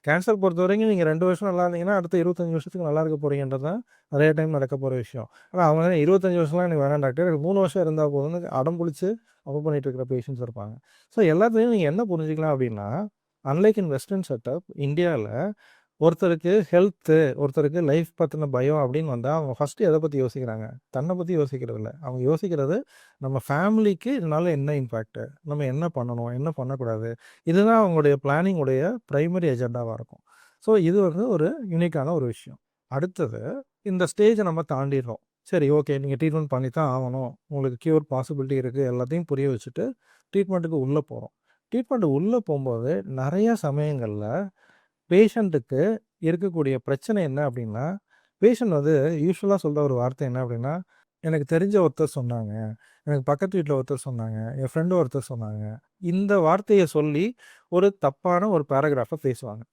Cancer பொறுத்தவரைக்கும் நீங்க 2 வருஷம் நல்லா இருந்தீங்கன்னா, அடுத்த 25 வருஷத்துக்கு நல்லா இருக்க போறீங்கன்றது தான் நெறைய டைம் நடக்க போற விஷயம். ஆனா அவங்க 25 வருஷம்லாம் எனக்கு வேணாம் டாக்டர். எனக்கு 3 வருஷம் இருந்தா போதும்னு அடம் புடிச்சு பண்ணிட்டு இருக்கிற பேஷண்ட்ஸ் இருப்பாங்க. ஸோ எல்லாத்துலயும் நீங்க என்ன புரிஞ்சுக்கலாம் அப்டின்னா, அன்லைக் இன் வெஸ்டர்ன் செட்டப் இந்தியால ஒருத்தருக்கு ஹெல்த்து, ஒருத்தருக்கு லைஃப் பத்தின பயம் அப்படின்னு வந்தா, அவங்க ஃபர்ஸ்ட்டு எத பத்தி யோசிக்கிறாங்க? தன்ன பத்தி யோசிக்கிறது இல்ல. அவங்க யோசிக்கிறது, நம்ம ஃபேமிலிக்கு இதனால என்ன இம்பேக்ட்டு? நம்ம என்ன பண்ணணும்? என்ன பண்ணக்கூடாது? இதுதான் அவங்களுடைய பிளானிங் உடைய பிரைமரி அஜெண்டாவா இருக்கும். ஸோ இது வந்து ஒரு யூனிக்கான ஒரு விஷயம். அடுத்தது, இந்த ஸ்டேஜ நம்ம தாண்டிர்றோம். சரி ஓகே, நீங்க ட்ரீட்மெண்ட் பண்ணி தான் ஆவணும். உங்களுக்கு கியூர் பாசிபிலிட்டி இருக்கு. எல்லாத்தையும் புரிய வச்சுட்டு, ட்ரீட்மெண்ட்டுக்கு உள்ள போறோம். ட்ரீட்மெண்ட் உள்ள போம்போது, நெறைய சமயங்கள்ல பேஷண்ட்டுக்கு இருக்கக்கூடிய பிரச்சனை என்ன அப்டின்னா, பேஷண்ட் வந்து யூசுவலா சொல்ற ஒரு வார்த்தை என்ன அப்டின்னா, எனக்கு தெரிஞ்ச ஒருத்தர் சொன்னாங்க. எனக்கு பக்கத்து வீட்ல ஒருத்தர் சொன்னாங்க. என் ஃப்ரெண்ட் ஒருத்தர் சொன்னாங்க. இந்த வார்த்தைய சொல்லி ஒரு தப்பான ஒரு பேராகிராஃப பேசுவாங்க.